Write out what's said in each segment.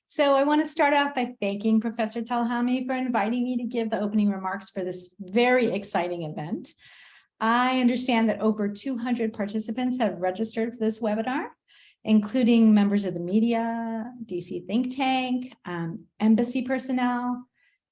So I want to start off by thanking Professor Talhami for inviting me to give the opening remarks for this very exciting event. I understand that over 200 participants have registered for this webinar, including members of the media, DC think tank, embassy personnel,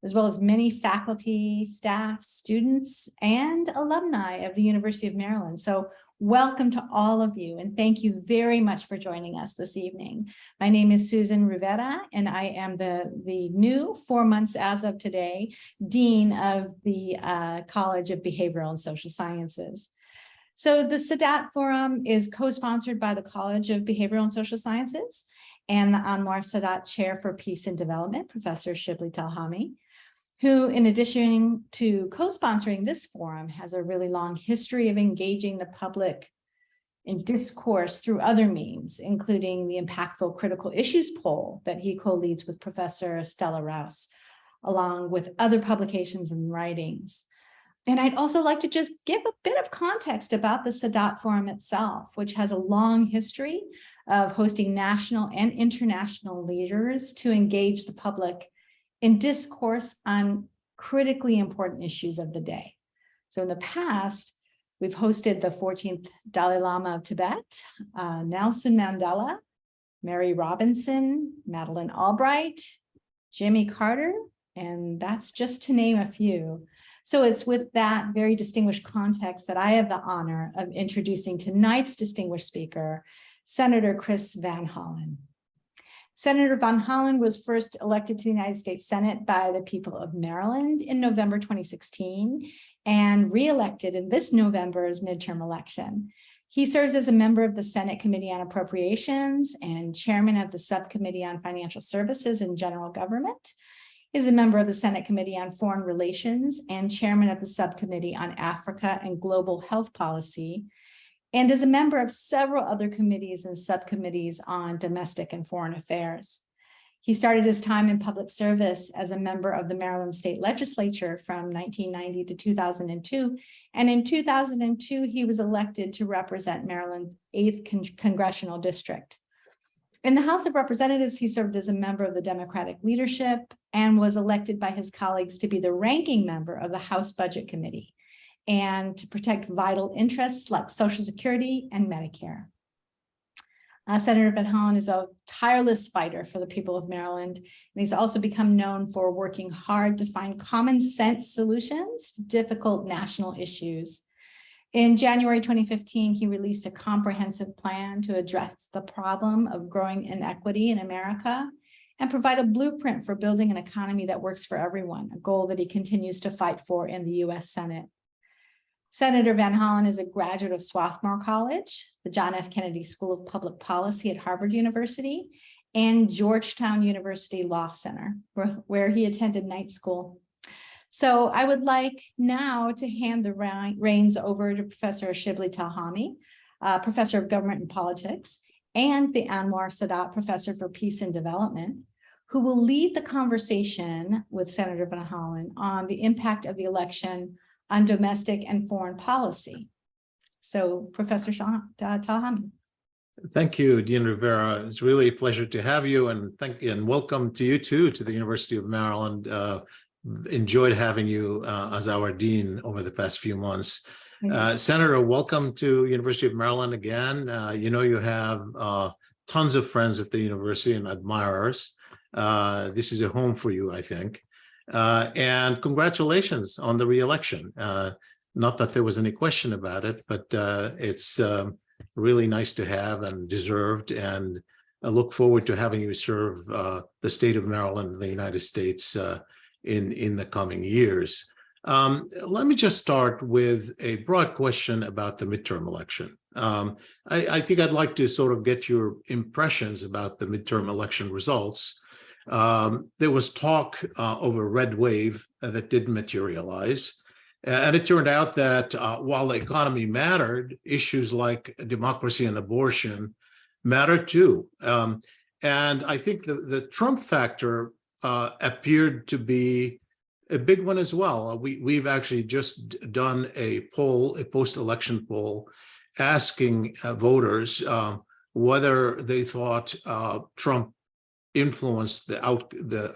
as well as many faculty, staff, students, and alumni of the University of Maryland. So welcome to all of you, and thank you very much for joining us this evening. My name is Susan Rivera, and I am the new 4 months as of today, Dean of the College of Behavioral and Social Sciences. So the Sadat Forum is co-sponsored by the College of Behavioral and Social Sciences and the Anwar Sadat Chair for Peace and Development, Professor Shibli Talhami, who, in addition to co-sponsoring this forum, has a really long history of engaging the public in discourse through other means, including the impactful Critical Issues poll that he co-leads with Professor Stella Rouse, along with other publications and writings. And I'd also like to just give a bit of context about the Sadat Forum itself, which has a long history of hosting national and international leaders to engage the public in discourse on critically important issues of the day. So in the past, we've hosted the 14th Dalai Lama of Tibet, Nelson Mandela, Mary Robinson, Madeleine Albright, Jimmy Carter, and that's just to name a few. So it's with that very distinguished context that I have the honor of introducing tonight's distinguished speaker, Senator Chris Van Hollen. Senator Van Hollen was first elected to the United States Senate by the people of Maryland in November 2016 and re-elected in this November's midterm election. He serves as a member of the Senate Committee on Appropriations and chairman of the Subcommittee on Financial Services and General Government. He is a member of the Senate Committee on Foreign Relations and chairman of the Subcommittee on Africa and Global Health Policy, and is a member of several other committees and subcommittees on domestic and foreign affairs. He started his time in public service as a member of the Maryland State Legislature from 1990 to 2002, and in 2002, he was elected to represent Maryland's 8th Congressional District. In the House of Representatives, he served as a member of the Democratic leadership and was elected by his colleagues to be the ranking member of the House Budget Committee and to protect vital interests like Social Security and Medicare. Senator Van Hollen is a tireless fighter for the people of Maryland, and he's also become known for working hard to find common sense solutions to difficult national issues. In January 2015, he released a comprehensive plan to address the problem of growing inequity in America and provide a blueprint for building an economy that works for everyone, a goal that he continues to fight for in the U.S. Senate. Senator Van Hollen is a graduate of Swarthmore College, the John F. Kennedy School of Public Policy at Harvard University, and Georgetown University Law Center, where he attended night school. So I would like now to hand the reins over to Professor Shibli Talhami, Professor of Government and Politics, and the Anwar Sadat Professor for Peace and Development, who will lead the conversation with Senator Van Hollen on the impact of the election on domestic and foreign policy. So, Professor Talhami. Thank you, Dean Rivera. It's really a pleasure to have you, and welcome to you too to the University of Maryland. Enjoyed having you as our dean over the past few months. Senator, welcome to University of Maryland again. You know, you have tons of friends at the university and admirers. This is a home for you, I think. And congratulations on the re-election. Not that there was any question about it, but it's really nice to have and deserved. And I look forward to having you serve the state of Maryland and the United States in the coming years. Let me just start with a broad question about the midterm election. I think I'd like to sort of get your impressions about the midterm election results. There was talk of a red wave that didn't materialize. And it turned out that while the economy mattered, issues like democracy and abortion mattered too. And I think the Trump factor appeared to be a big one as well. We've actually just done a poll, a post-election poll, asking voters whether they thought Trump influence the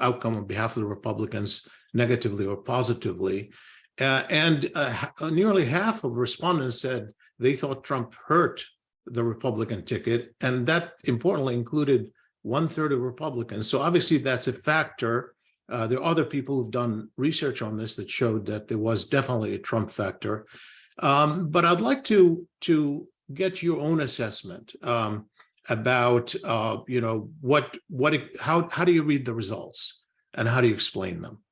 outcome on behalf of the Republicans negatively or positively. Nearly half of respondents said they thought Trump hurt the Republican ticket, and that importantly included 1/3 of Republicans. So obviously that's a factor. There are other people who've done research on this that showed that there was definitely a Trump factor. But I'd like to get your own assessment about how do you read the results and how do you explain them?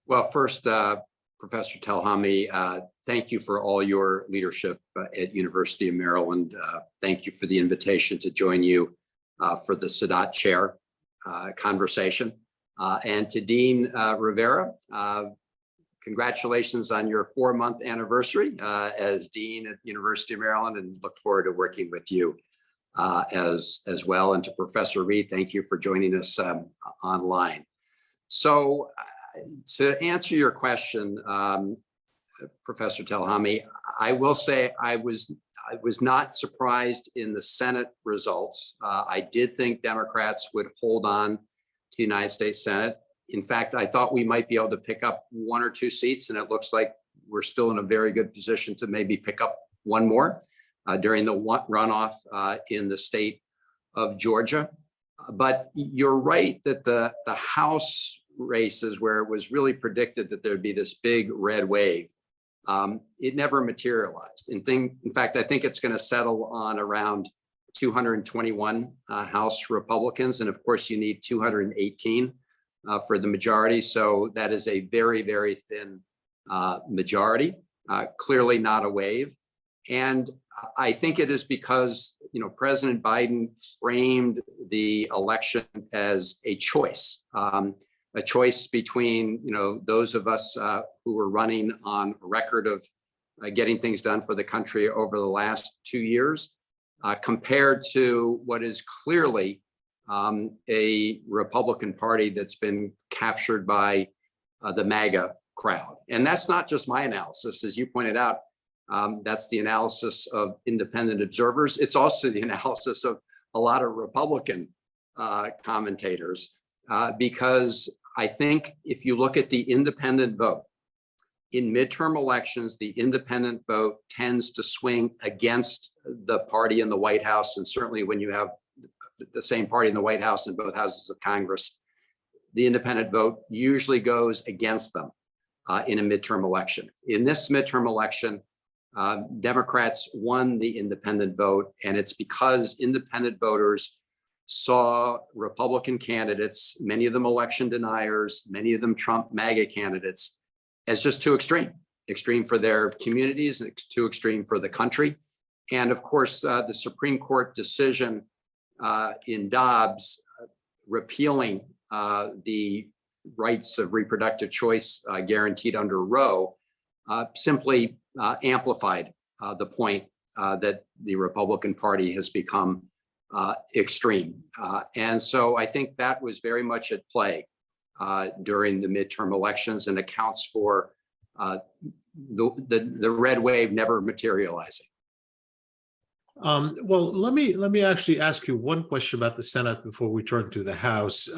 Well, first, Professor Telhami, thank you for all your leadership at University of Maryland. Thank you for the invitation to join you for the Sadat Chair conversation. And to Dean Rivera, congratulations on your 4-month anniversary as Dean at the University of Maryland, and look forward to working with you as well. And to Professor Reed, thank you for joining us online. So to answer your question, Professor Telhami, I will say I was not surprised in the Senate results. I did think Democrats would hold on to the United States Senate. In fact, I thought we might be able to pick up 1 or 2 seats, and it looks like we're still in a very good position to maybe pick up 1 more during the runoff in the state of Georgia. But you're right that the House races, where it was really predicted that there'd be this big red wave, it never materialized. In fact, I think it's going to settle on around 221 House Republicans, and of course you need 218 for the majority. So that is a very, very thin majority, clearly not a wave. And I think it is because, President Biden framed the election as a choice between, those of us who were running on a record of getting things done for the country over the last 2 years, compared to what is clearly a Republican Party that's been captured by the MAGA crowd. And that's not just my analysis, as you pointed out. That's the analysis of independent observers. It's also the analysis of a lot of Republican commentators, because I think if you look at the independent vote, in midterm elections, the independent vote tends to swing against the party in the White House. And certainly when you have the same party in the White House and both houses of Congress, the independent vote usually goes against them in a midterm election. In this midterm election, Democrats won the independent vote, and it's because independent voters saw Republican candidates, many of them election deniers, many of them Trump MAGA candidates, as just too extreme for their communities, and too extreme for the country. And of course, the Supreme Court decision in Dobbs repealing the rights of reproductive choice guaranteed under Roe simply amplified the point that the Republican Party has become extreme. And so I think that was very much at play during the midterm elections, and accounts for the red wave never materializing. Well, let me actually ask you one question about the Senate before we turn to the House.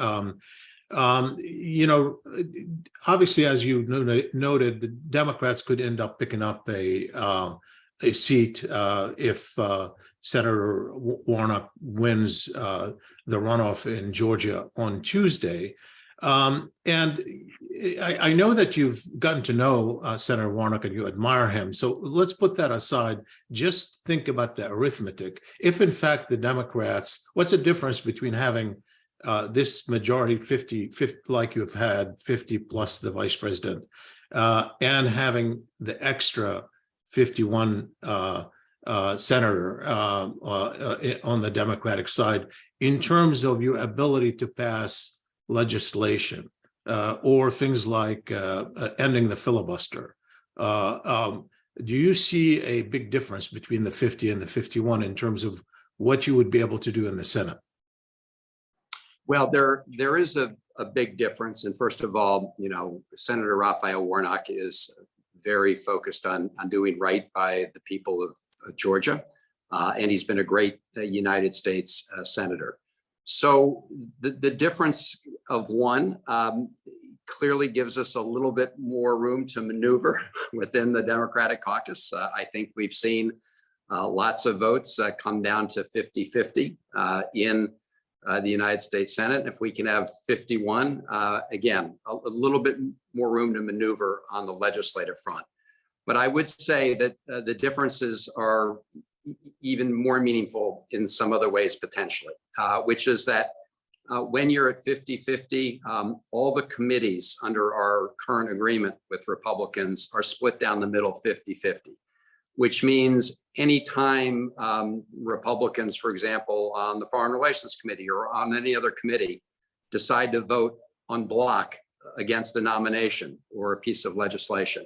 Obviously, as you noted, the Democrats could end up picking up a seat if Senator Warnock wins the runoff in Georgia on Tuesday. And I know that you've gotten to know Senator Warnock and you admire him. So let's put that aside. Just think about the arithmetic. If in fact the Democrats, what's the difference between having this majority 50, like you've had 50 plus the vice president, and having the extra 51 senator on the Democratic side in terms of your ability to pass legislation or things like ending the filibuster? Do you see a big difference between the 50 and the 51 in terms of what you would be able to do in the Senate? Well, there is a big difference. And first of all, Senator Raphael Warnock is very focused on doing right by the people of Georgia. And he's been a great United States senator. So the difference of one clearly gives us a little bit more room to maneuver within the Democratic caucus. I think we've seen lots of votes come down to 50-50 in the United States Senate. If we can have 51, again, a little bit more room to maneuver on the legislative front. But I would say that the differences are even more meaningful in some other ways potentially, which is that when you're at 50-50, all the committees under our current agreement with Republicans are split down the middle 50-50, which means anytime Republicans, for example, on the Foreign Relations Committee or on any other committee, decide to vote en bloc against a nomination or a piece of legislation,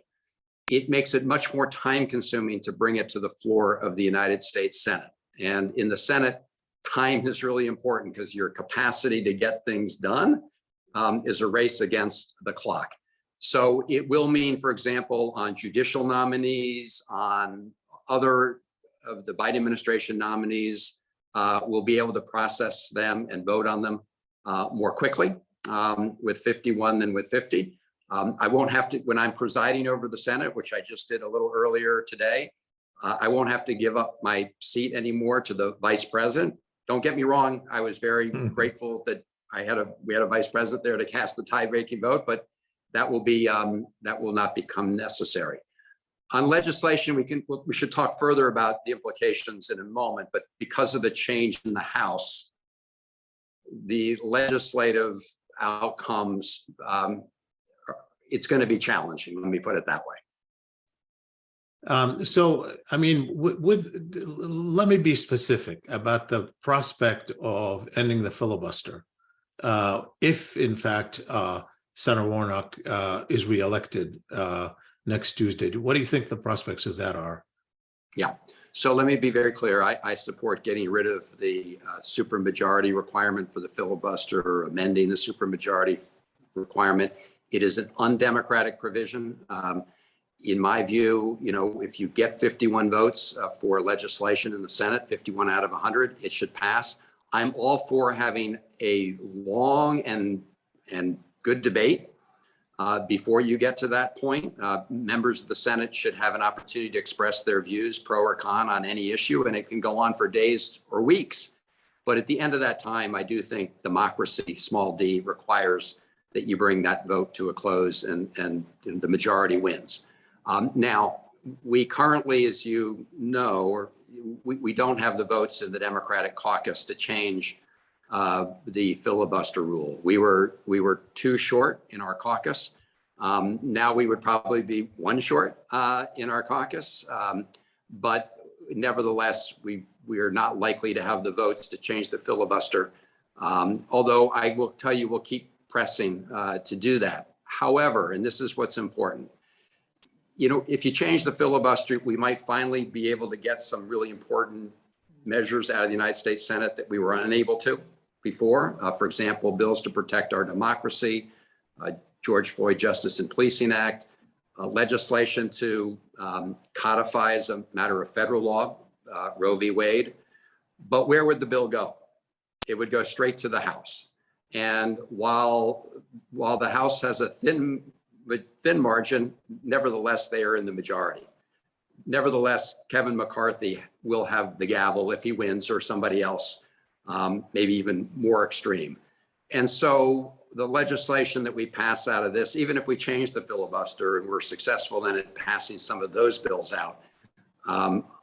it makes it much more time consuming to bring it to the floor of the United States Senate. And in the Senate, time is really important because your capacity to get things done is a race against the clock. So it will mean, for example, on judicial nominees, on other of the Biden administration nominees, we'll be able to process them and vote on them more quickly with 51 than with 50. I won't have to, when I'm presiding over the Senate, which I just did a little earlier today, I won't have to give up my seat anymore to the vice president. Don't get me wrong, I was very grateful that we had a vice president there to cast the tie-breaking vote, but that will not become necessary. On legislation, we should talk further about the implications in a moment, but because of the change in the House, the legislative outcomes, it's going to be challenging. Let me put it that way. So, I mean, let me be specific about the prospect of ending the filibuster. If, in fact, Senator Warnock is reelected next Tuesday, what do you think the prospects of that are? Yeah, so let me be very clear. I support getting rid of the supermajority requirement for the filibuster, or amending the supermajority requirement. It is an undemocratic provision. In my view, if you get 51 votes for legislation in the Senate, 51 out of 100, it should pass. I'm all for having a long and good debate before you get to that point. Members of the Senate should have an opportunity to express their views, pro or con, on any issue, and it can go on for days or weeks. But at the end of that time, I do think democracy, small d, requires that you bring that vote to a close and the majority wins. Now, we currently, as you know, we don't have the votes in the Democratic caucus to change the filibuster rule. We were 2 short in our caucus. Now we would probably be 1 short in our caucus, but nevertheless, we are not likely to have the votes to change the filibuster. Although I will tell you, we'll keep pressing to do that. However, and this is what's important, if you change the filibuster, we might finally be able to get some really important measures out of the United States Senate that we were unable to before. For example, bills to protect our democracy, George Floyd Justice and Policing Act, legislation to codify as a matter of federal law, Roe v. Wade. But where would the bill go? It would go straight to the House. And while the House has a thin margin, nevertheless, they are in the majority. Nevertheless, Kevin McCarthy will have the gavel if he wins, or somebody else, maybe even more extreme. And so the legislation that we pass out of this, even if we change the filibuster and we're successful then in passing some of those bills out,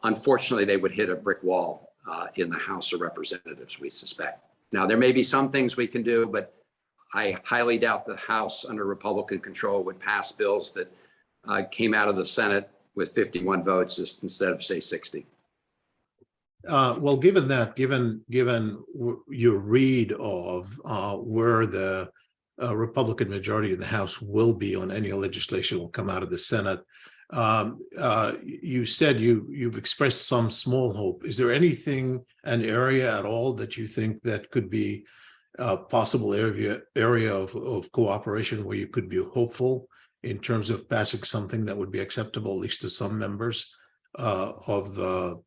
unfortunately, they would hit a brick wall in the House of Representatives, we suspect. Now, there may be some things we can do, but I highly doubt the House under Republican control would pass bills that came out of the Senate with 51 votes instead of, say, 60. Well, given your read of where the Republican majority in the House will be on any legislation will come out of the Senate, you said you've expressed some small hope. Is there anything, an area at all that you think that could be a possible area of cooperation where you could be hopeful in terms of passing something that would be acceptable, at least to some members of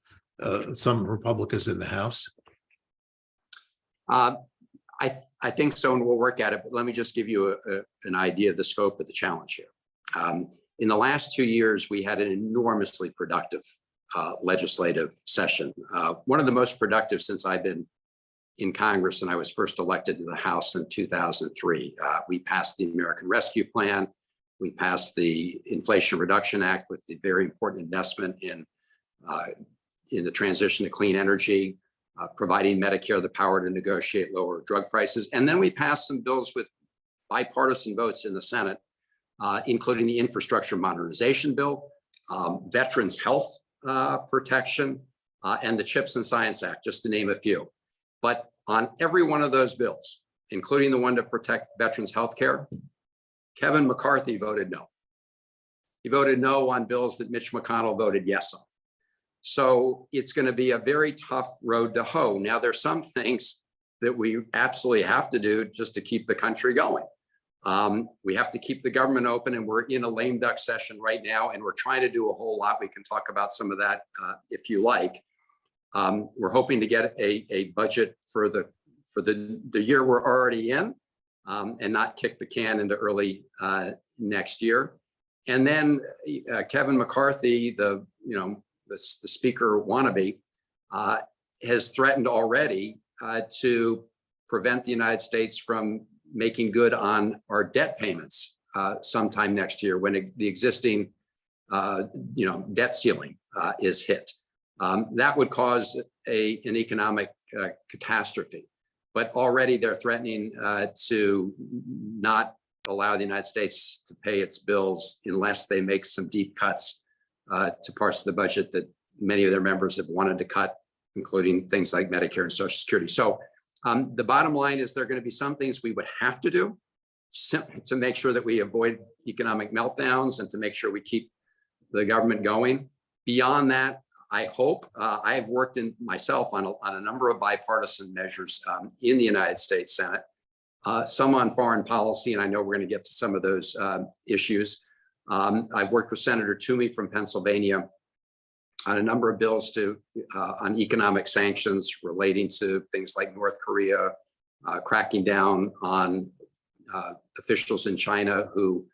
some Republicans in the House? I think so, and we'll work at it. But let me just give you an idea of the scope of the challenge here. In the last 2 years, we had an enormously productive legislative session. One of the most productive since I've been in Congress, and I was first elected to the House in 2003. We passed the American Rescue Plan. We passed the Inflation Reduction Act with the very important investment in the transition to clean energy, providing Medicare the power to negotiate lower drug prices. And then we passed some bills with bipartisan votes in the Senate, including the Infrastructure Modernization Bill, Veterans Health Protection, and the CHIPS and Science Act, just to name a few. But on every one of those bills, including the one to protect veterans' health care, Kevin McCarthy voted no. He voted no on bills that Mitch McConnell voted yes on. So it's going to be a very tough road to hoe. Now, there's some things that we absolutely have to do just to keep the country going. We have to keep the government open, and we're in a lame duck session right now, and we're trying to do a whole lot. We can talk about some of that if you like. We're hoping to get a budget for the year we're already in, and not kick the can into early next year. And then Kevin McCarthy, the speaker wannabe, has threatened already to prevent the United States from making good on our debt payments sometime next year when the existing debt ceiling is hit. That would cause an economic catastrophe. But already they're threatening to not allow the United States to pay its bills unless they make some deep cuts to parts of the budget that many of their members have wanted to cut, including things like Medicare and Social Security. So the bottom line is there are going to be some things we would have to do to make sure that we avoid economic meltdowns and to make sure we keep the government going. Beyond that, I hope I have worked myself on a number of bipartisan measures in the United States Senate, some on foreign policy, and I know we're going to get to some of those issues. I've worked with Senator Toomey from Pennsylvania on a number of bills on economic sanctions relating to things like North Korea, cracking down on officials in China who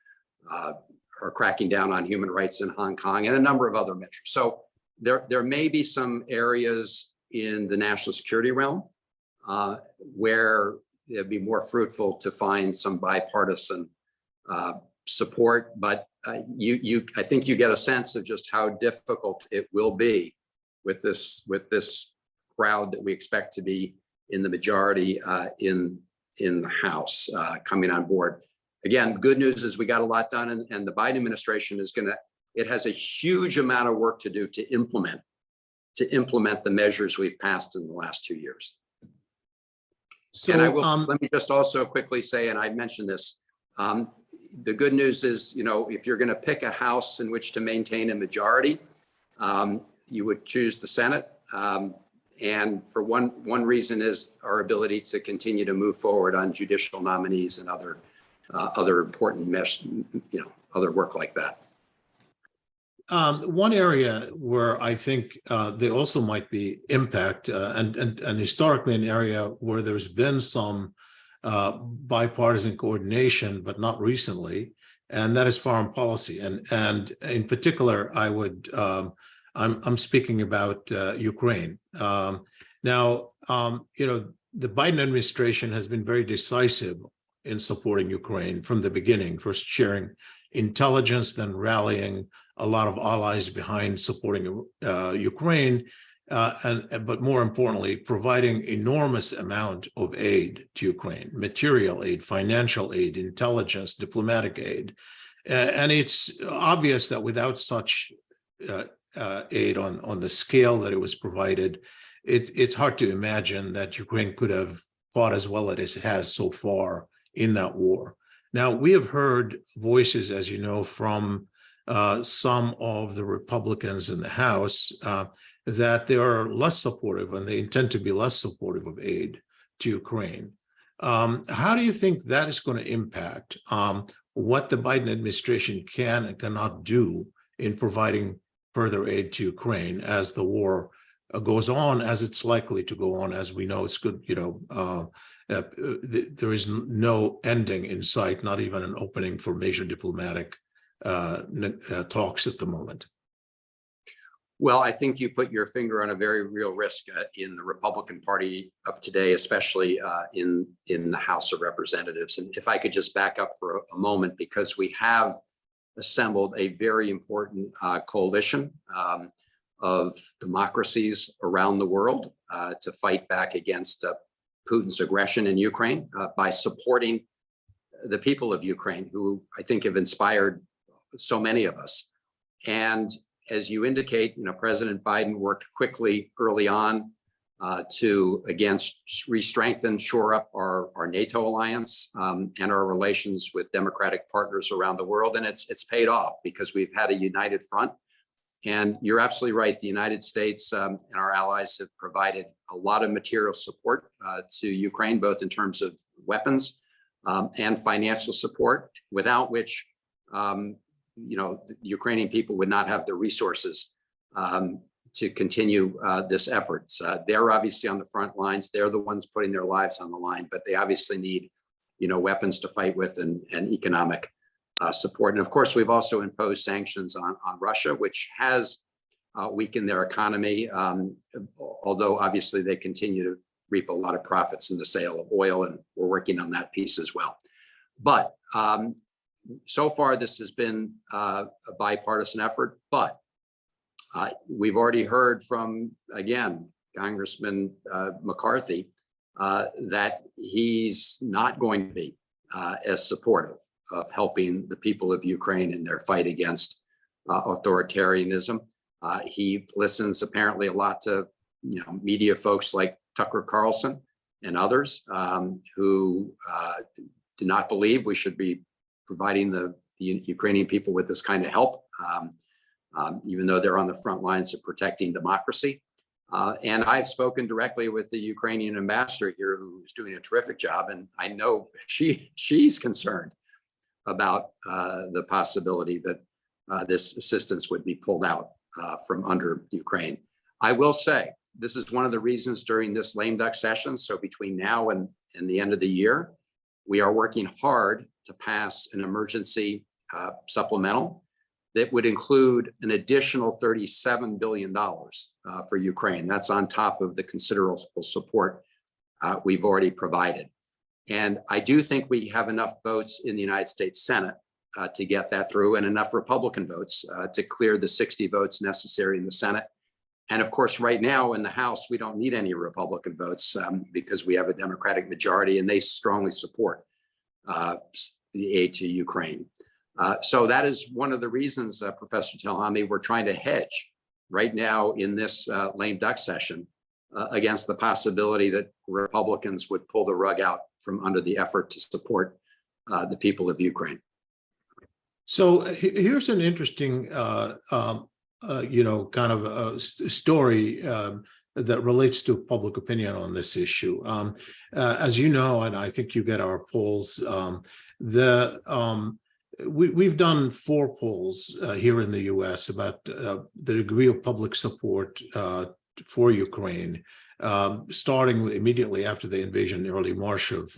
are cracking down on human rights in Hong Kong, and a number of other measures. So there may be some areas in the national security realm where it'd be more fruitful to find some bipartisan support, but I think you get a sense of just how difficult it will be with this crowd that we expect to be in the majority in the House coming on board. Again, good news is we got a lot done, and the Biden administration it has a huge amount of work to do to implement the measures we've passed in the last 2 years. So and I will let me just also quickly say, and I mentioned this, the good news is, if you're going to pick a House in which to maintain a majority, you would choose the Senate. And for one reason is our ability to continue to move forward on judicial nominees and other important other work like that. One area where I think there also might be impact, and historically an area where there's been some bipartisan coordination, but not recently, and that is foreign policy. And in particular, I'm speaking about Ukraine. Now, the Biden administration has been very decisive in supporting Ukraine from the beginning, first sharing intelligence, then rallying a lot of allies behind supporting Ukraine, but more importantly, providing enormous amount of aid to Ukraine, material aid, financial aid, intelligence, diplomatic aid. And it's obvious that without such aid on the scale that it was provided, it's hard to imagine that Ukraine could have fought as well as it has so far in that war. Now, we have heard voices, as you know, from some of the Republicans in the House that they are less supportive, and they intend to be less supportive of aid to Ukraine. How do you think that is going to impact what the Biden administration can and cannot do in providing further aid to Ukraine as the war goes on as it's likely to go on, as we know, it's good, there is no ending in sight, not even an opening for major diplomatic talks at the moment. Well, I think you put your finger on a very real risk in the Republican Party of today, especially in the House of Representatives. And if I could just back up for a moment, because we have assembled a very important coalition of democracies around the world to fight back against Putin's aggression in Ukraine by supporting the people of Ukraine, who I think have inspired so many of us. And as you indicate, President Biden worked quickly early on to again re-strengthen, shore up our NATO alliance and our relations with democratic partners around the world. And it's paid off because we've had a united front. And you're absolutely right. The United States and our allies have provided a lot of material support to Ukraine, both in terms of weapons and financial support, without which the Ukrainian people would not have the resources to continue this effort. They're obviously on the front lines. They're the ones putting their lives on the line, but they obviously need, weapons to fight with and economic support. And of course, we've also imposed sanctions on Russia, which has weakened their economy, although obviously they continue to reap a lot of profits in the sale of oil, and we're working on that piece as well. But so far, this has been a bipartisan effort, but we've already heard from, again, Congressman McCarthy, that he's not going to be as supportive of helping the people of Ukraine in their fight against authoritarianism. He listens apparently a lot to media folks like Tucker Carlson and others who do not believe we should be providing the Ukrainian people with this kind of help, even though they're on the front lines of protecting democracy. And I've spoken directly with the Ukrainian ambassador here, who's doing a terrific job, and I know she's concerned about the possibility that this assistance would be pulled out from under Ukraine. I will say this is one of the reasons during this lame duck session, so between now and the end of the year, we are working hard to pass an emergency supplemental that would include an additional $37 billion for Ukraine. That's on top of the considerable support we've already provided. And I do think we have enough votes in the United States Senate to get that through, and enough Republican votes to clear the 60 votes necessary in the Senate. And of course, right now in the House, we don't need any Republican votes because we have a Democratic majority and they strongly support the aid to Ukraine. So that is one of the reasons, Professor Telhami, we're trying to hedge right now in this lame duck session against the possibility that Republicans would pull the rug out from under the effort to support the people of Ukraine. So here's an interesting, kind of a story that relates to public opinion on this issue. As you know, and I think you get our polls, we've done 4 polls here in the U.S. about the degree of public support for Ukraine, starting immediately after the invasion in early March of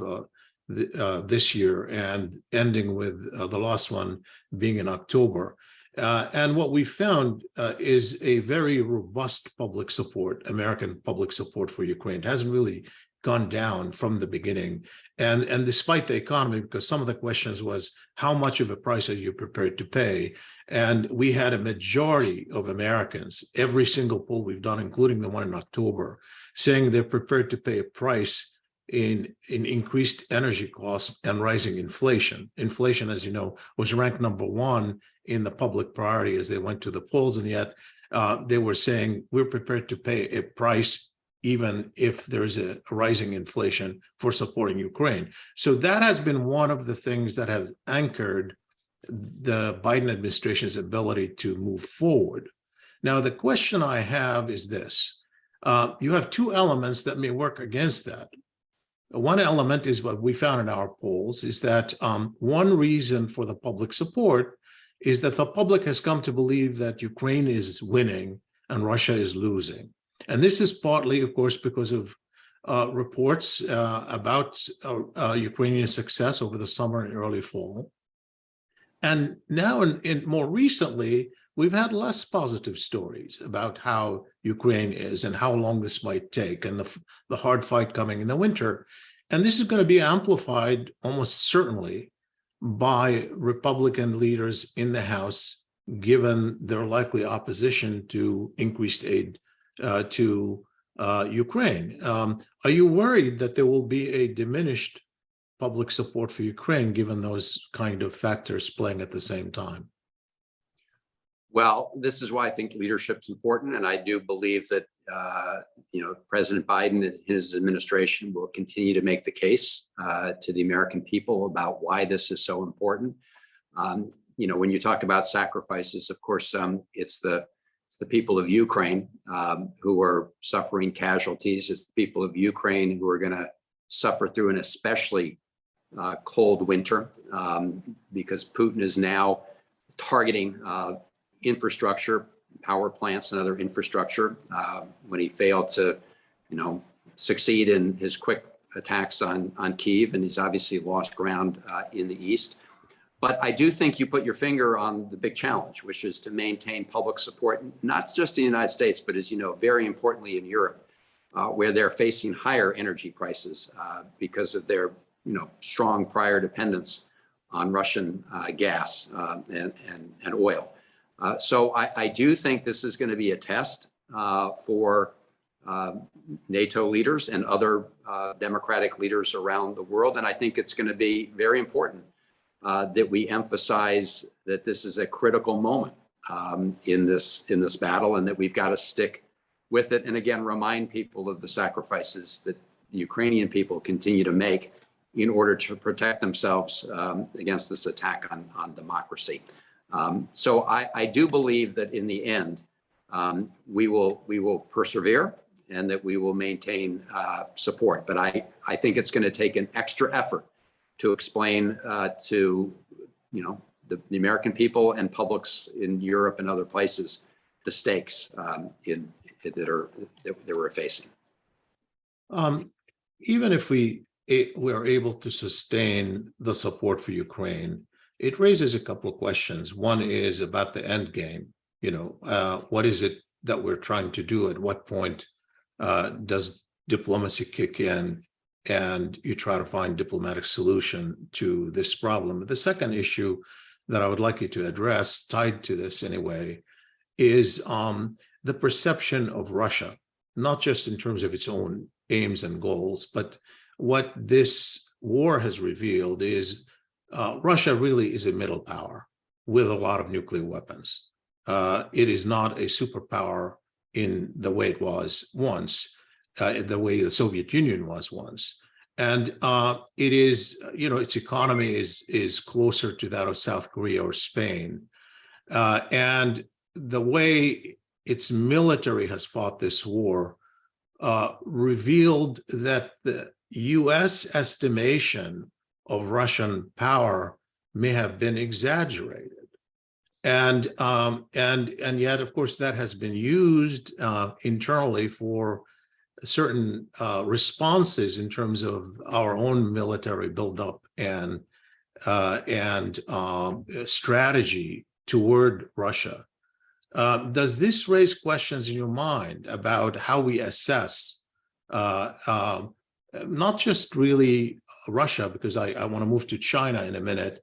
this year and ending with the last one being in October. And what we found is a very robust public support, American public support for Ukraine. It hasn't really gone down from the beginning. And despite the economy, because some of the questions was, how much of a price are you prepared to pay? And we had a majority of Americans, every single poll we've done, including the one in October, saying they're prepared to pay a price in increased energy costs and rising inflation. Inflation, as you know, was ranked #1 in the public priority as they went to the polls. And yet they were saying, we're prepared to pay a price even if there's a rising inflation for supporting Ukraine. So that has been one of the things that has anchored the Biden administration's ability to move forward. Now, the question I have is this. You have 2 elements that may work against that. One element is what we found in our polls is that one reason for the public support is that the public has come to believe that Ukraine is winning and Russia is losing. And this is partly, of course, because of reports about Ukrainian success over the summer and early fall. And now, in more recently, we've had less positive stories about how Ukraine is and how long this might take, and the hard fight coming in the winter. And this is going to be amplified almost certainly by Republican leaders in the House, given their likely opposition to increased aid to Ukraine. Are you worried that there will be a diminished public support for Ukraine, given those kind of factors playing at the same time? Well, this is why I think leadership is important, and I do believe that President Biden and his administration will continue to make the case to the American people about why this is so important. When you talk about sacrifices, of course, it's the people of Ukraine who are suffering casualties. It's the people of Ukraine who are going to suffer through an especially cold winter because Putin is now targeting infrastructure, power plants and other infrastructure when he failed to, succeed in his quick attacks on Kyiv, and he's obviously lost ground in the east. But I do think you put your finger on the big challenge, which is to maintain public support, not just in the United States, but as you know, very importantly in Europe, where they're facing higher energy prices because of their strong prior dependence on Russian gas and oil. So I do think this is going to be a test for NATO leaders and other democratic leaders around the world. And I think it's going to be very important that we emphasize that this is a critical moment in this battle, and that we've got to stick with it. And again, remind people of the sacrifices that the Ukrainian people continue to make in order to protect themselves against this attack on democracy. So I do believe that in the end, we will persevere and that we will maintain support. But I think it's going to take an extra effort to explain to the American people and publics in Europe and other places the stakes that we're facing. Even if we are able to sustain the support for Ukraine, it raises a couple of questions. One is about the end game. What is it that we're trying to do? At what point does diplomacy kick in and you try to find diplomatic solution to this problem? The second issue that I would like you to address, tied to this anyway, is the perception of Russia, not just in terms of its own aims and goals, but what this war has revealed is Russia really is a middle power with a lot of nuclear weapons. It is not a superpower in the way it was once, the way the Soviet Union was once. And it is, its economy is closer to that of South Korea or Spain. And the way its military has fought this war revealed that the US estimation of Russian power may have been exaggerated. And yet, of course, that has been used internally for certain responses in terms of our own military buildup and strategy toward Russia. Does this raise questions in your mind about how we assess not just really Russia, because I want to move to China in a minute,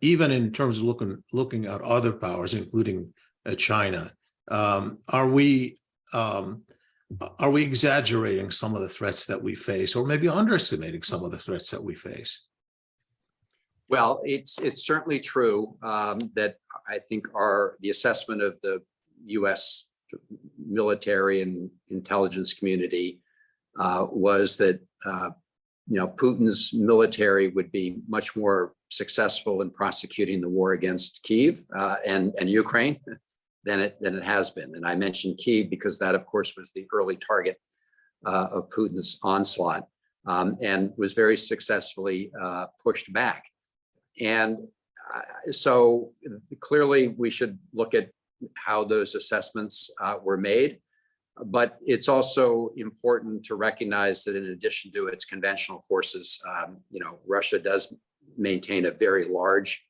even in terms of looking at other powers, including China? Are we exaggerating some of the threats that we face, or maybe underestimating some of the threats that we face? Well, it's certainly true that I think the assessment of the U.S. military and intelligence community was that Putin's military would be much more successful in prosecuting the war against Kyiv and Ukraine than it has been. And I mentioned Kyiv because that, of course, was the early target of Putin's onslaught and was very successfully pushed back. And so clearly we should look at how those assessments were made. But it's also important to recognize that in addition to its conventional forces, Russia does maintain a very large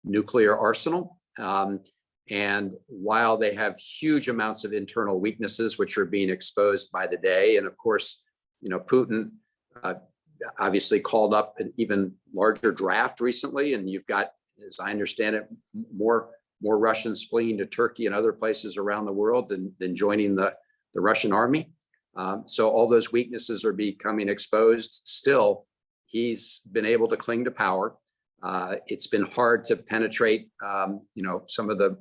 nuclear arsenal. And while they have huge amounts of internal weaknesses, which are being exposed by the day, and of course, Putin obviously called up an even larger draft recently, and you've got, as I understand it, more Russians fleeing to Turkey and other places around the world than joining the Russian army. So all those weaknesses are becoming exposed. Still, he's been able to cling to power. It's been hard to penetrate, some of the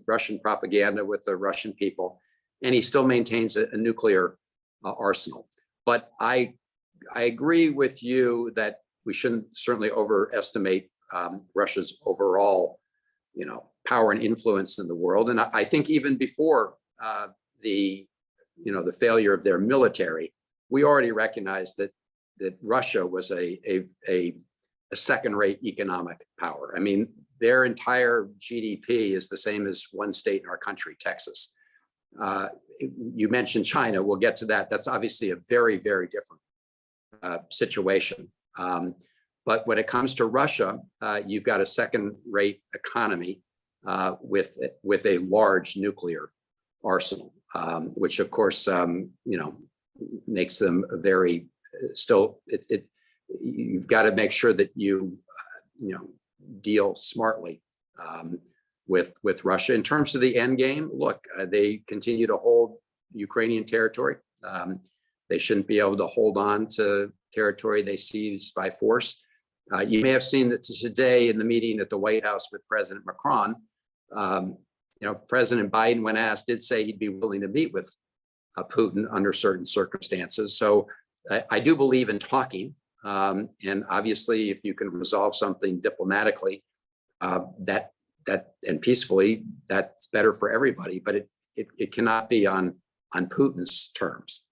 Russian propaganda with the Russian people, and he still maintains a nuclear arsenal. But I agree with you that we shouldn't certainly overestimate Russia's overall, power and influence in the world. And I think even before the failure of their military, we already recognized that Russia was a second-rate economic power. I mean, their entire GDP is the same as one state in our country, Texas. You mentioned China. We'll get to that. That's obviously a very, very different situation. But when it comes to Russia, you've got a second-rate economy with a large nuclear arsenal, which of course, makes them very still. You've got to make sure that you deal smartly with Russia. In terms of the end game, look, they continue to hold Ukrainian territory. They shouldn't be able to hold on to territory they seized by force. You may have seen that today in the meeting at the White House with President Macron, President Biden, when asked, did say he'd be willing to meet with Putin under certain circumstances. So I do believe in talking. And obviously, if you can resolve something diplomatically, that and peacefully, that's better for everybody. But it cannot be on Putin's terms.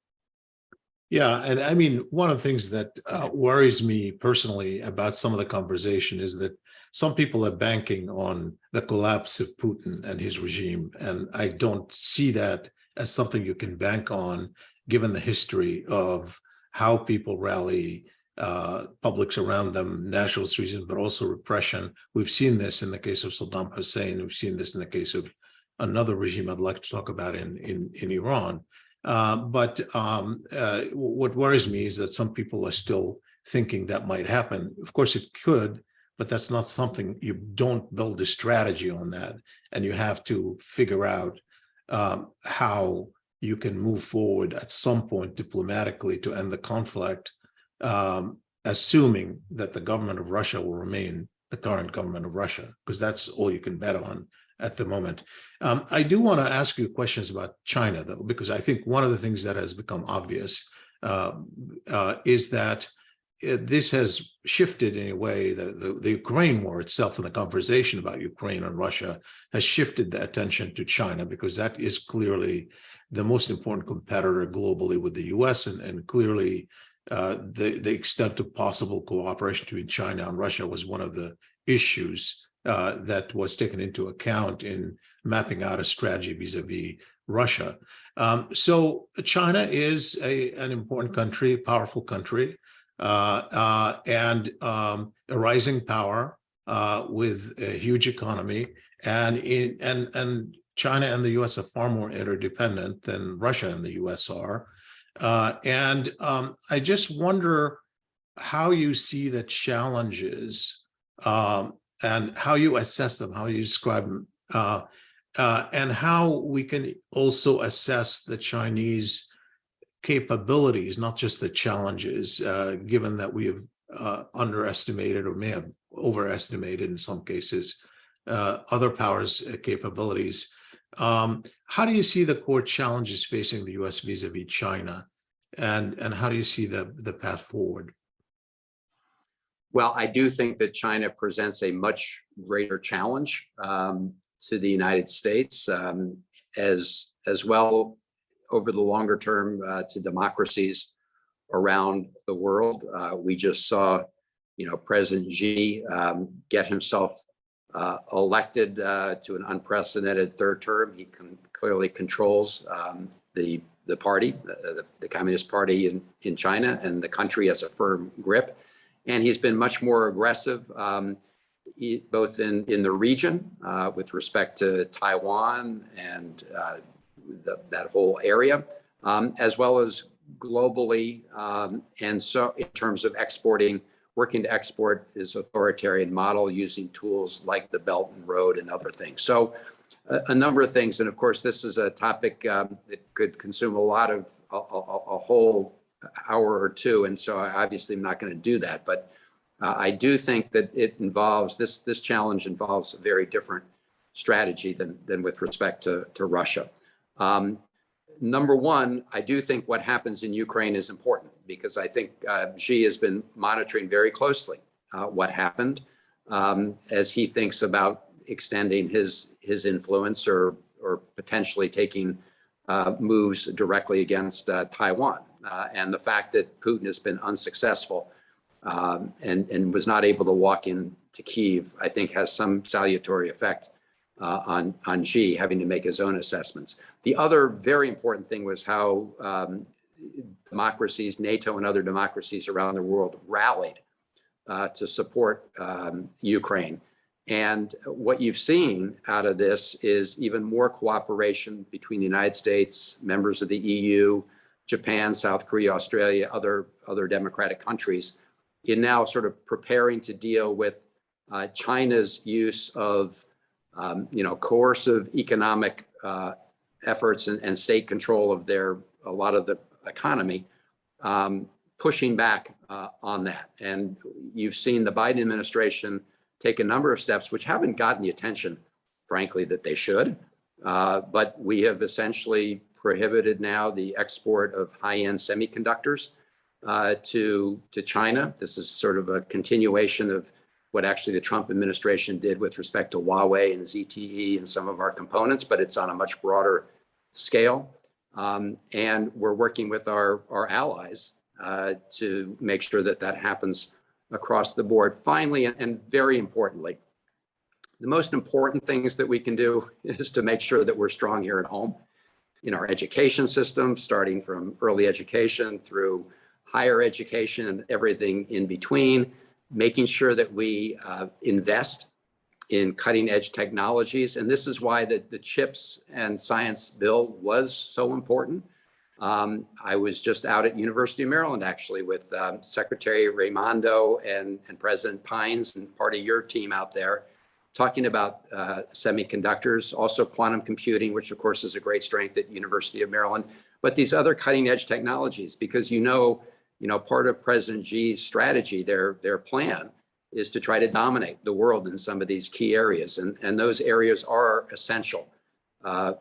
Yeah, and I mean, one of the things that worries me personally about some of the conversation is that some people are banking on the collapse of Putin and his regime, and I don't see that as something you can bank on, given the history of how people rally publics around them, nationalist reasons, but also repression. We've seen this in the case of Saddam Hussein. We've seen this in the case of another regime I'd like to talk about in Iran. But what worries me is that some people are still thinking that might happen. Of course, it could, but that's not something. You don't build a strategy on that, and you have to figure out how you can move forward at some point diplomatically to end the conflict, assuming that the government of Russia will remain the current government of Russia, because that's all you can bet on at the moment. I do want to ask you questions about China, though, because I think one of the things that has become obvious is that this has shifted in a way. The Ukraine war itself and the conversation about Ukraine and Russia has shifted the attention to China, because that is clearly the most important competitor globally with the US, and clearly the extent of possible cooperation between China and Russia was one of the issues that was taken into account in mapping out a strategy vis-a-vis Russia. So China is an important country, powerful country, and a rising power with a huge economy. And China and the US are far more interdependent than Russia and the US are. And I just wonder how you see the challenges and how you assess them, how you describe them, and how we can also assess the Chinese capabilities, not just the challenges, given that we have underestimated or may have overestimated in some cases other powers' capabilities. How do you see the core challenges facing the US vis-a-vis China, and how do you see the path forward? Well, I do think that China presents a much greater challenge to the United States, as well over the longer term to democracies around the world. We just saw, President Xi get himself elected to an unprecedented third term. He clearly controls the the party, the Communist Party in China, and the country has a firm grip. And he's been much more aggressive, both in the region with respect to Taiwan and that whole area, as well as globally. And so in terms of working to export his authoritarian model using tools like the Belt and Road and other things. So a number of things. And of course, this is a topic that could consume a whole hour or two. And so I obviously am not going to do that. But I do think that it involves, this challenge involves a very different strategy than with respect to Russia. Number one, I do think what happens in Ukraine is important because I think Xi has been monitoring very closely what happened as he thinks about extending his influence or potentially taking moves directly against Taiwan. And the fact that Putin has been unsuccessful and was not able to walk into Kyiv, I think has some salutary effect on Xi having to make his own assessments. The other very important thing was how democracies, NATO and other democracies around the world rallied to support Ukraine. And what you've seen out of this is even more cooperation between the United States, members of the EU, Japan, South Korea, Australia, other democratic countries, in now sort of preparing to deal with China's use of coercive economic efforts and state control of a lot of the economy, pushing back on that. And you've seen the Biden administration take a number of steps which haven't gotten the attention, frankly, that they should. But we have essentially prohibited now the export of high-end semiconductors to China. This is sort of a continuation of what actually the Trump administration did with respect to Huawei and ZTE and some of our components, but it's on a much broader scale. And we're working with our allies to make sure that happens across the board. Finally, and very importantly, the most important things that we can do is to make sure that we're strong here at home in our education system, starting from early education through higher education and everything in between, making sure that we invest in cutting edge technologies. And this is why the CHIPS and Science Bill was so important. I was just out at University of Maryland, actually, with Secretary Raimondo and President Pines and part of your team out there, talking about semiconductors, also quantum computing, which of course is a great strength at University of Maryland, but these other cutting edge technologies, because part of President Xi's strategy, their plan is to try to dominate the world in some of these key areas. And those areas are essential,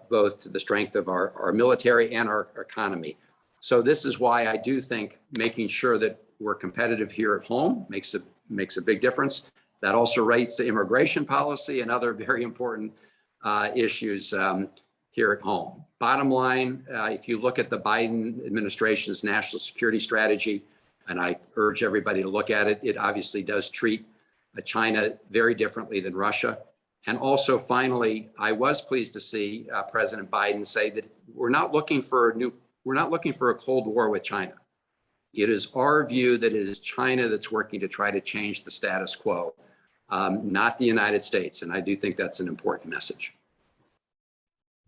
both to the strength of our military and our economy. So this is why I do think making sure that we're competitive here at home makes a big difference. That also relates to immigration policy and other very important issues here at home. Bottom line, if you look at the Biden administration's national security strategy, and I urge everybody to look at it, it obviously does treat China very differently than Russia. And also, finally, I was pleased to see President Biden say that we're not looking for a Cold War with China. It is our view that it is China that's working to try to change the status quo, not the United States. And I do think that's an important message.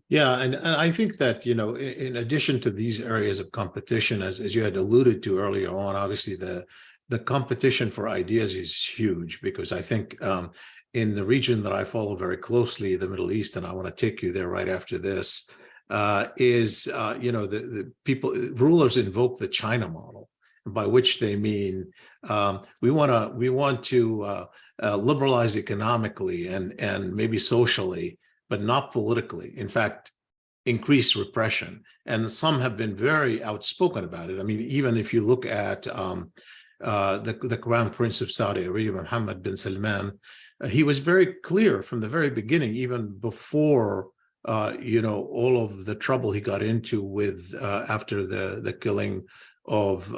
Yeah, and I think that, in addition to these areas of competition, as you had alluded to earlier on, obviously the competition for ideas is huge, because I think in the region that I follow very closely, the Middle East, and I want to take you there right after this, the rulers invoke the China model, by which they mean we want to liberalize economically and maybe socially, but not politically. In fact, increase repression. And some have been very outspoken about it. I mean, even if you look at the Crown Prince of Saudi Arabia, Mohammed bin Salman, he was very clear from the very beginning, even before all of the trouble he got into with after the killing of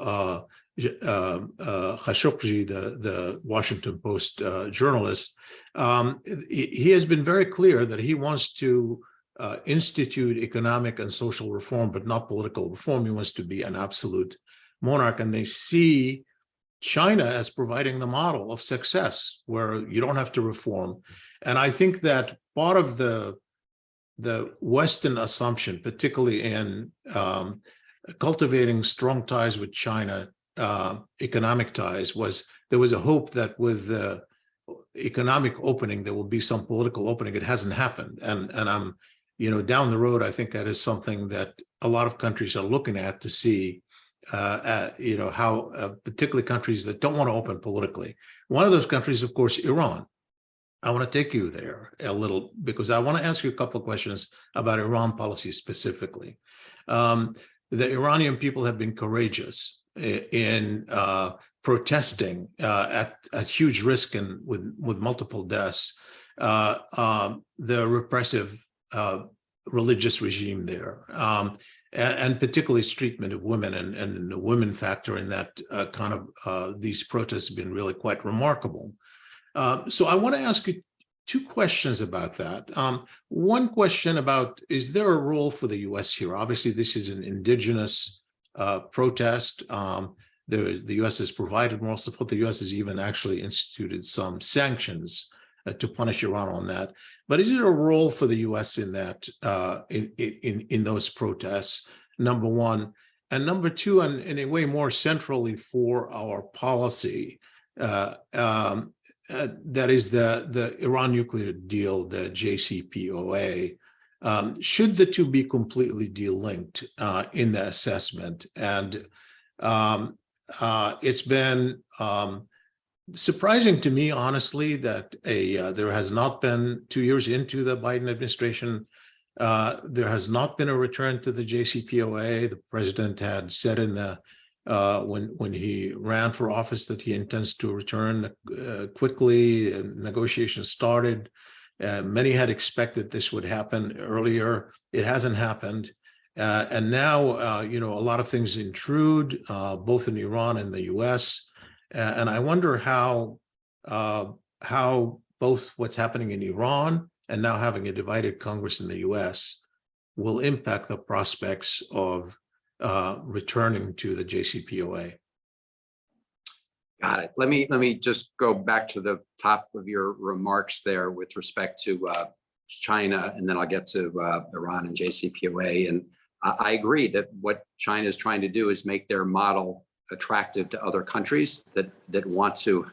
Khashoggi, the Washington Post journalist. He has been very clear that he wants to institute economic and social reform, but not political reform. He wants to be an absolute monarch. And they see China as providing the model of success where you don't have to reform. And I think that part of the Western assumption, particularly in cultivating strong ties with China, economic ties, was there was a hope that with the economic opening, there will be some political opening. It hasn't happened. And I'm, down the road, I think that is something that a lot of countries are looking at to see, how particularly countries that don't want to open politically. One of those countries, of course, Iran. I want to take you there a little because I want to ask you a couple of questions about Iran policy specifically. The Iranian people have been courageous in protesting at huge risk and with multiple deaths, the repressive religious regime there, and particularly its treatment of women and the women factor in that these protests have been really quite remarkable. So I want to ask you two questions about that. One question about, is there a role for the U.S. here? Obviously, this is an indigenous protest. The U.S. has provided moral support. The U.S. has even actually instituted some sanctions to punish Iran on that. But is there a role for the U.S. in that, in those protests, number one? And number two, and in a way more centrally for our policy, that is the Iran nuclear deal, the JCPOA. Should the two be completely de-linked in the assessment? And it's been surprising to me, honestly, that there has not been 2 years into the Biden administration, there has not been a return to the JCPOA. The president had said in the when he ran for office that he intends to return quickly. Negotiations started. Many had expected this would happen earlier. It hasn't happened. And now, a lot of things intrude, both in Iran and the U.S. And I wonder how both what's happening in Iran and now having a divided Congress in the U.S. will impact the prospects of returning to the JCPOA. Got it. Let me just go back to the top of your remarks there with respect to China, and then I'll get to Iran and JCPOA. And I agree that what China is trying to do is make their model attractive to other countries that want to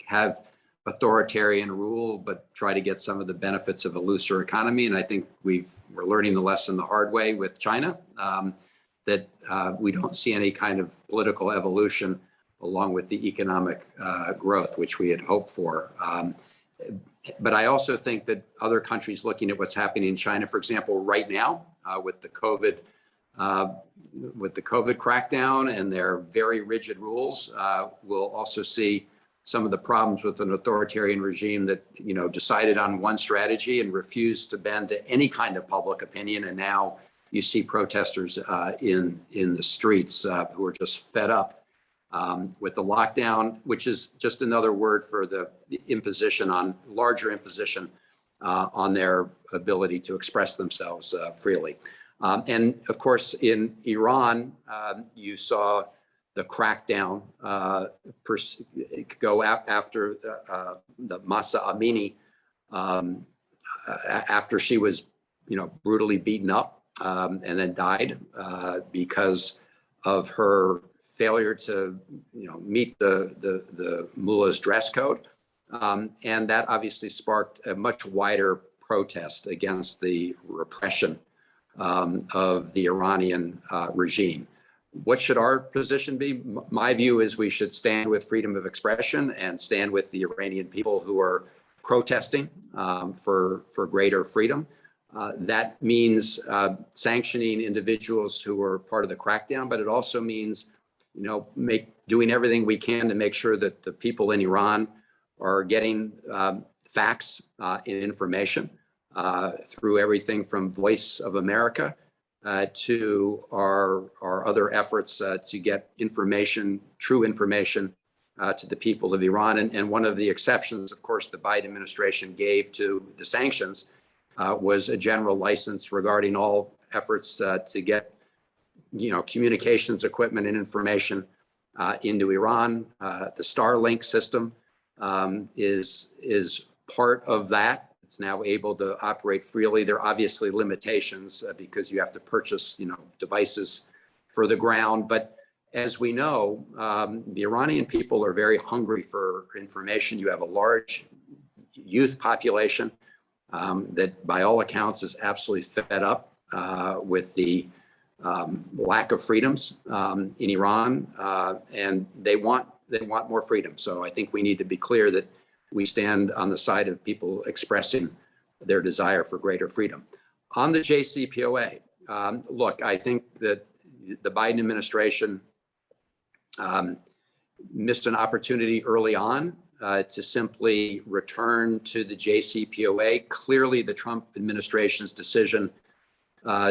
have authoritarian rule, but try to get some of the benefits of a looser economy. And I think we're learning the lesson the hard way with China, that we don't see any kind of political evolution along with the economic growth, which we had hoped for. But I also think that other countries looking at what's happening in China, for example, right now with the COVID crackdown and their very rigid rules, will also see some of the problems with an authoritarian regime that decided on one strategy and refused to bend to any kind of public opinion. And now you see protesters in the streets who are just fed up with the lockdown, which is just another word for the larger imposition on their ability to express themselves freely. And of course, in Iran, you saw the crackdown go after the Mahsa Amini after she was, brutally beaten up and then died because of her failure to, meet the mullah's dress code. And that obviously sparked a much wider protest against the repression of the Iranian regime. What should our position be? My view is we should stand with freedom of expression and stand with the Iranian people who are protesting for greater freedom. That means sanctioning individuals who are part of the crackdown, but it also means, doing everything we can to make sure that the people in Iran are getting facts and information through everything from Voice of America to our other efforts to get information, true information, to the people of Iran. And one of the exceptions, of course, the Biden administration gave to the sanctions was a general license regarding all efforts to get, communications equipment and information into Iran. The Starlink system is part of that. It's now able to operate freely. There are obviously limitations because you have to purchase, devices for the ground. But as we know, the Iranian people are very hungry for information. You have a large youth population that, by all accounts, is absolutely fed up with the lack of freedoms in Iran, and they want more freedom. So I think we need to be clear that we stand on the side of people expressing their desire for greater freedom. On the JCPOA, look, I think that the Biden administration missed an opportunity early on to simply return to the JCPOA. Clearly, the Trump administration's decision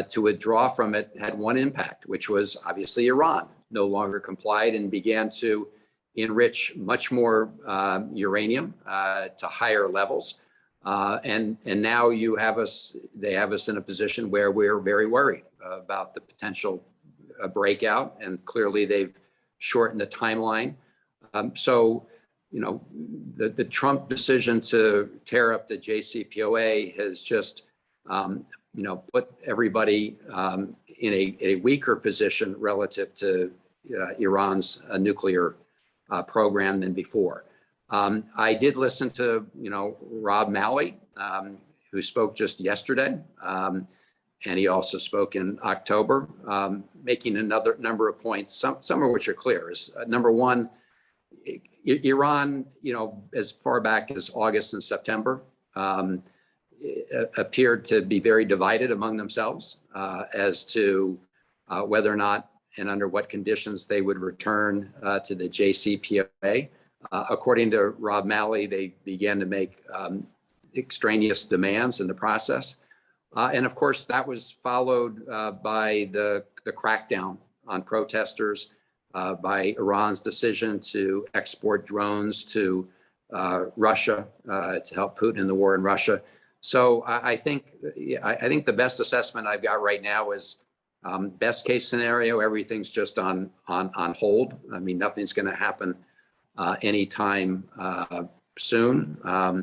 to withdraw from it had one impact, which was obviously Iran no longer complied and began to enrich much more uranium to higher levels. And now they have us in a position where we're very worried about the potential breakout, and clearly they've shortened the timeline. So, the Trump decision to tear up the JCPOA has just, put everybody in a weaker position relative to Iran's nuclear program than before. I did listen to, Rob Malley, who spoke just yesterday, and he also spoke in October, making another number of points, some of which are clear. Number one, Iran, as far back as August and September, appeared to be very divided among themselves as to whether or not and under what conditions they would return to the JCPOA. According to Rob Malley, they began to make extraneous demands in the process. And of course, that was followed by the crackdown on protesters, by Iran's decision to export drones to Russia to help Putin in the war in Russia. So I think the best assessment I've got right now is best case scenario, everything's just on hold. I mean, nothing's going to happen anytime soon. I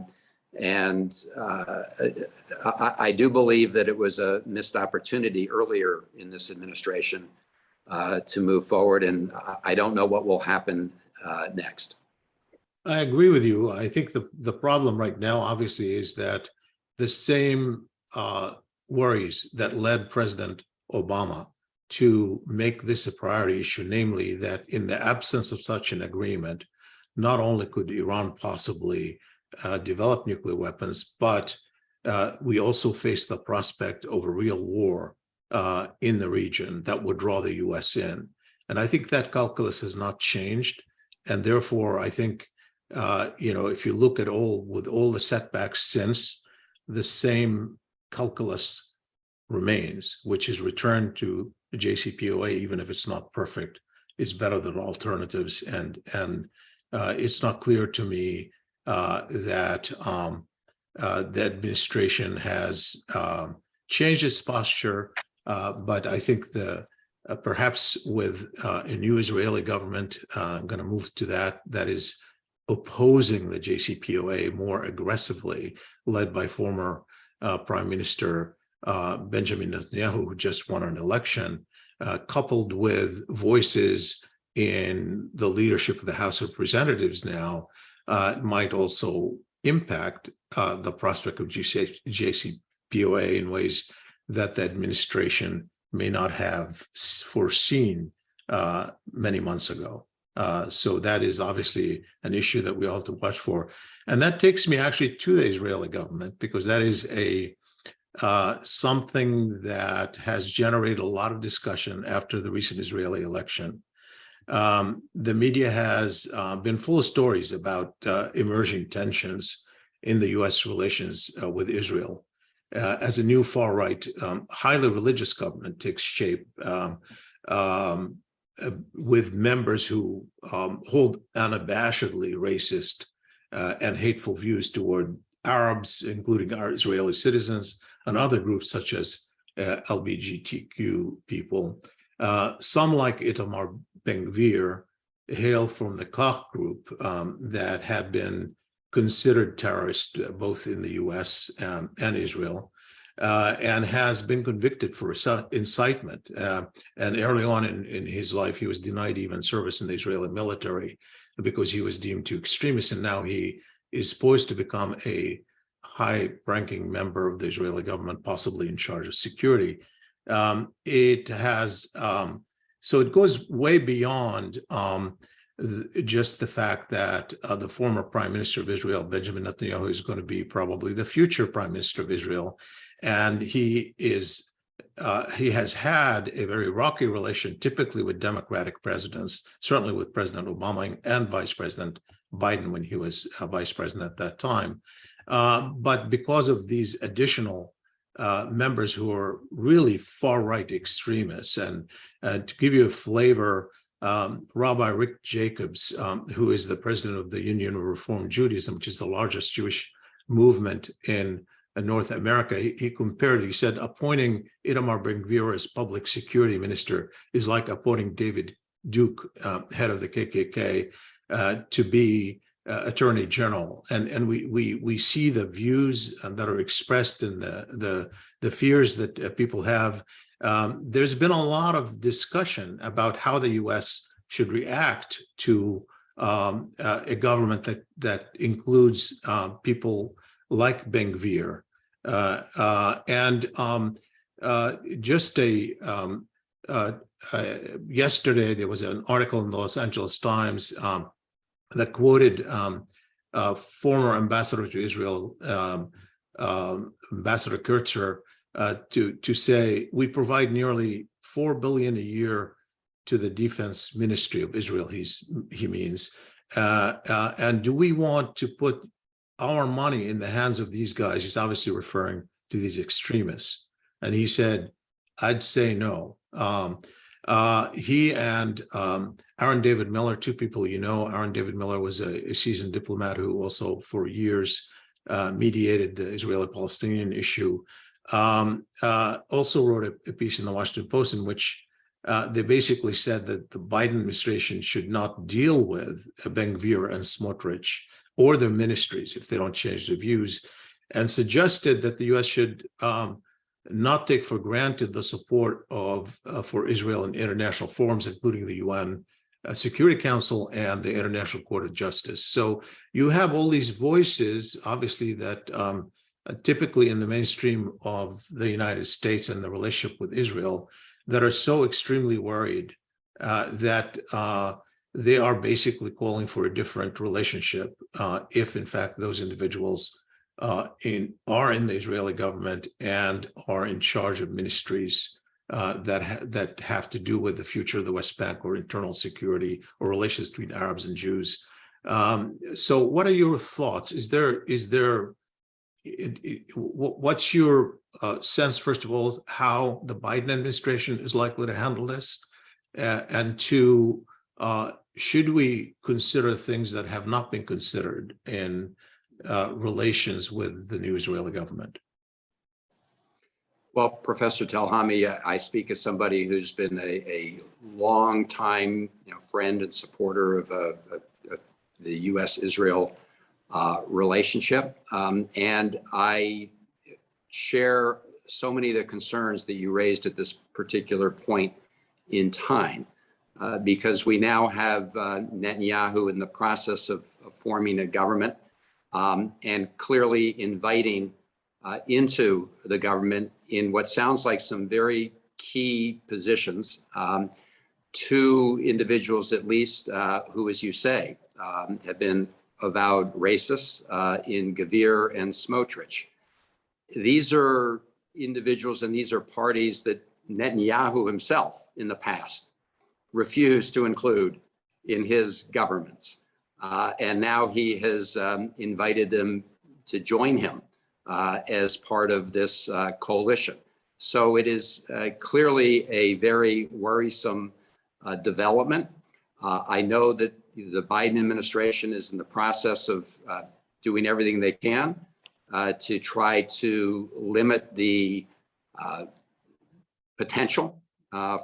do believe that it was a missed opportunity earlier in this administration to move forward, and I don't know what will happen next. I agree with you. I think the problem right now, obviously, is that the same worries that led President Obama to make this a priority issue, namely that in the absence of such an agreement, not only could Iran possibly develop nuclear weapons, but we also face the prospect of a real war in the region that would draw the U.S. in. And I think that calculus has not changed. And therefore, I think, if you look at all the setbacks since, the same calculus remains, which is return to the JCPOA, even if it's not perfect, is better than alternatives. And it's not clear to me that the administration has changed its posture, but I think perhaps with a new Israeli government, I'm going to move to that is opposing the JCPOA more aggressively, led by former Prime Minister Benjamin Netanyahu, who just won an election, coupled with voices in the leadership of the House of Representatives now, might also impact the prospect of JCPOA in ways that the administration may not have foreseen many months ago. So that is obviously an issue that we all have to watch for. And that takes me actually to the Israeli government, because that is something that has generated a lot of discussion after the recent Israeli election. The media has been full of stories about emerging tensions in the U.S. relations with Israel as a new far-right, highly religious government takes shape, with members who hold unabashedly racist and hateful views toward Arabs, including our Israeli citizens, and other groups such as LGBTQ people. Some, like Itamar Ben-Gvir, hail from the Koch group that had been considered terrorist both in the US and Israel, and has been convicted for incitement. And early on in his life, he was denied even service in the Israeli military because he was deemed too extremist. And now he is poised to become a high-ranking member of the Israeli government, possibly in charge of security. It has, so it goes way beyond just the fact that the former Prime Minister of Israel, Benjamin Netanyahu, is going to be probably the future Prime Minister of Israel. And he has had a very rocky relation, typically with Democratic presidents, certainly with President Obama and Vice President Biden when he was vice president at that time. But because of these additional members who are really far-right extremists, and to give you a flavor, Rabbi Rick Jacobs, who is the president of the Union of Reform Judaism, which is the largest Jewish movement in North America, he compared, he said, appointing Itamar Ben-Gvir as public security minister is like appointing David Duke, head of the KKK, to be attorney general. And we see the views that are expressed in the fears that people have. There's been a lot of discussion about how the U.S. should react to a government that includes people like Ben-Gvir. Yesterday, there was an article in the Los Angeles Times that quoted former ambassador to Israel, Ambassador Kurtzer, to say, we provide nearly $4 billion a year to the defense ministry of Israel, he means. And do we want to put our money in the hands of these guys? He's obviously referring to these extremists. And he said, I'd say no. He and Aaron David Miller, two people you know. Aaron David Miller was a seasoned diplomat who also for years mediated the Israeli-Palestinian issue. Also wrote a piece in the Washington Post in which they basically said that the Biden administration should not deal with Ben-Gvir and Smotrich or their ministries if they don't change their views, and suggested that the U.S. should not take for granted the support for Israel in international forums, including the UN Security Council and the International Court of Justice. So you have all these voices, obviously, that typically in the mainstream of the United States and the relationship with Israel, that are so extremely worried that they are basically calling for a different relationship if, in fact, those individuals are in the Israeli government and are in charge of ministries that have to do with the future of the West Bank or internal security or relations between Arabs and Jews. So what are your thoughts? What's your sense, first of all, how the Biden administration is likely to handle this? And two, should we consider things that have not been considered in relations with the new Israeli government? Well, Professor Telhami, I speak as somebody who's been a long time friend and supporter of the U.S.-Israel relationship. And I share so many of the concerns that you raised at this particular point in time, because we now have Netanyahu in the process of forming a government and clearly inviting into the government in what sounds like some very key positions, two individuals at least who, as you say, have been avowed racists in Gvir and Smotrich. These are individuals and these are parties that Netanyahu himself in the past refused to include in his governments. And now he has invited them to join him as part of this coalition. So it is clearly a very worrisome development. I know that the Biden administration is in the process of doing everything they can to try to limit the potential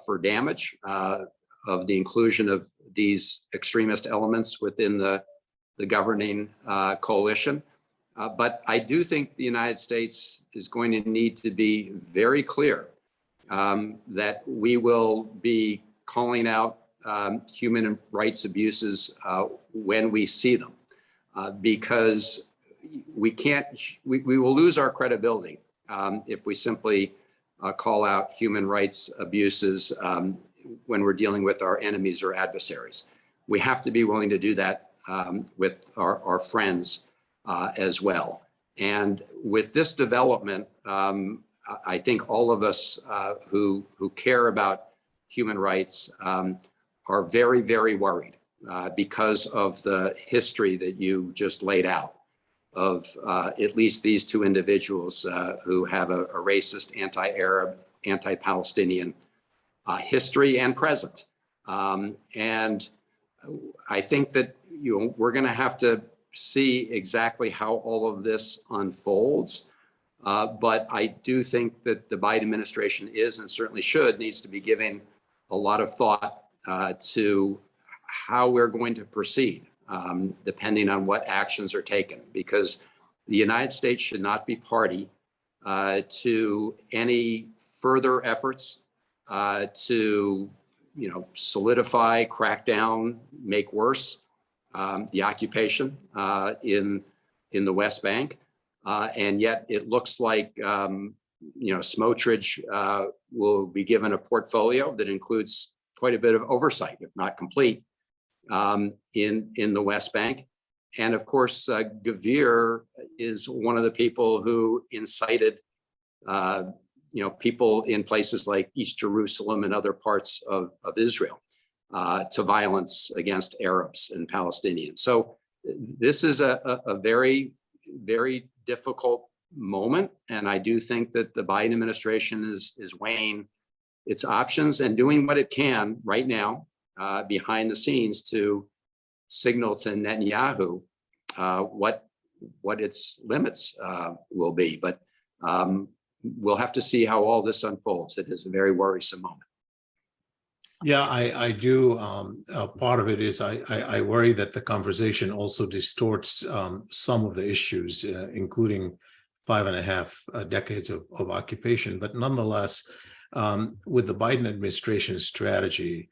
for damage of the inclusion of these extremist elements within the governing coalition. But I do think the United States is going to need to be very clear that we will be calling out human rights abuses when we see them, because we will lose our credibility if we simply call out human rights abuses when we're dealing with our enemies or adversaries. We have to be willing to do that with our friends as well. And with this development, I think all of us who care about human rights are very, very worried because of the history that you just laid out of at least these two individuals who have a racist, anti-Arab, anti-Palestinian history and present. And I think that we're going to have to see exactly how all of this unfolds. But I do think that the Biden administration is, and certainly needs to be giving a lot of thought to how we're going to proceed, depending on what actions are taken, because the United States should not be party to any further efforts to, solidify, crack down, make worse the occupation in the West Bank. And yet it looks like, Smotrich will be given a portfolio that includes quite a bit of oversight, if not complete, in the West Bank. And of course, Gavir is one of the people who incited, people in places like East Jerusalem and other parts of Israel to violence against Arabs and Palestinians. So this is a very, very difficult moment. And I do think that the Biden administration is weighing its options and doing what it can right now behind the scenes to signal to Netanyahu what its limits will be. But we'll have to see how all this unfolds. It is a very worrisome moment. Yeah, I do. Part of it is I worry that the conversation also distorts some of the issues, including 5.5 decades of occupation. But nonetheless, with the Biden administration strategy,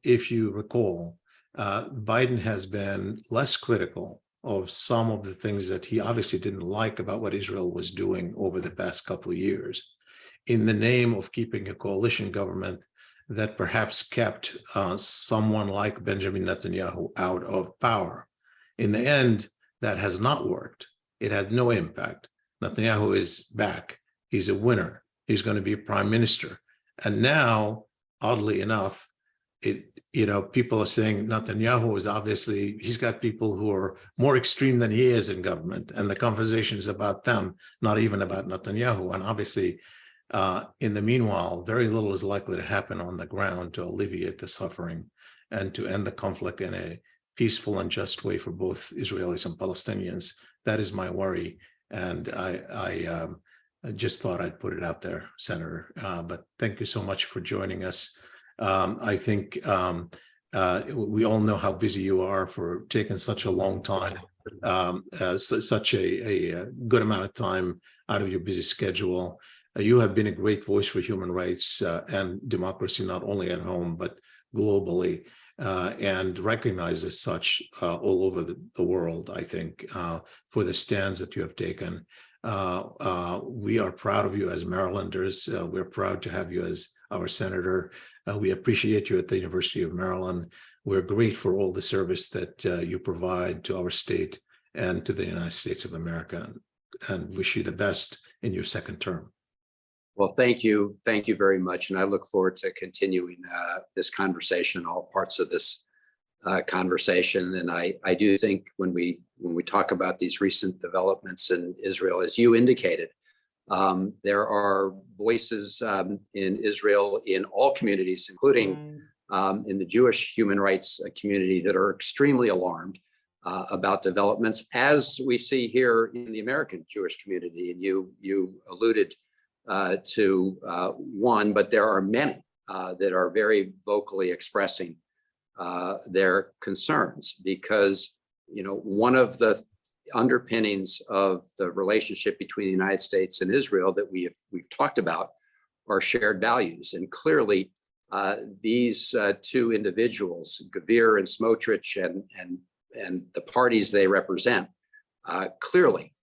if you recall, Biden has been less critical of some of the things that he obviously didn't like about what Israel was doing over the past couple of years, in the name of keeping a coalition government that perhaps kept someone like Benjamin Netanyahu out of power. In the end, that has not worked. It had no impact. Netanyahu is back. He's a winner. He's going to be prime minister. And now, oddly enough, people are saying Netanyahu is obviously, he's got people who are more extreme than he is in government. And the conversation is about them, not even about Netanyahu. And obviously, in the meanwhile, very little is likely to happen on the ground to alleviate the suffering and to end the conflict in a peaceful and just way for both Israelis and Palestinians. That is my worry. And I just thought I'd put it out there, Senator. But thank you so much for joining us. I think we all know how busy you are for taking such a long time, such a good amount of time out of your busy schedule. You have been a great voice for human rights and democracy, not only at home, but globally, and recognized as such all over the world, I think, for the stands that you have taken. We are proud of you as Marylanders. We're proud to have you as our senator. We appreciate you at the University of Maryland. We're grateful for all the service that you provide to our state and to the United States of America, and wish you the best in your second term. Well, thank you. Thank you very much. And I look forward to continuing this conversation, all parts of this conversation. And I do think when we talk about these recent developments in Israel, as you indicated, there are voices in Israel in all communities, including in the Jewish human rights community, that are extremely alarmed about developments, as we see here in the American Jewish community. And you alluded to one, but there are many that are very vocally expressing their concerns, because one of the underpinnings of the relationship between the United States and Israel that we've talked about are shared values. And clearly, these two individuals, Gvir and Smotrich, and the parties they represent, clearly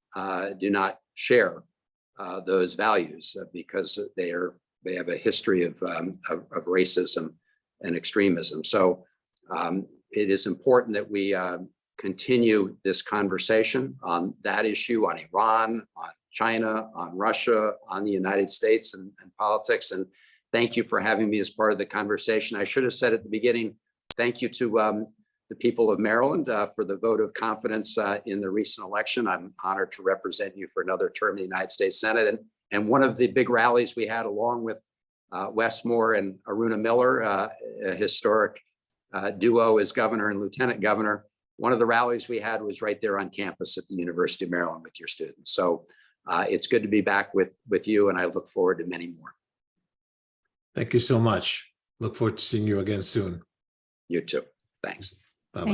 do not share those values, because they have a history of racism and extremism. So it is important that we continue this conversation on that issue, on Iran, on China, on Russia, on the United States and politics. And thank you for having me as part of the conversation. I should have said at the beginning, thank you to the people of Maryland for the vote of confidence in the recent election. I'm honored to represent you for another term in the United States Senate. And one of the big rallies we had, along with Wes Moore and Aruna Miller, a historic duo as governor and lieutenant governor, one of the rallies we had was right there on campus at the University of Maryland with your students. So it's good to be back with you, and I look forward to many more. Thank you so much. Look forward to seeing you again soon. You too. Thanks. Bye-bye.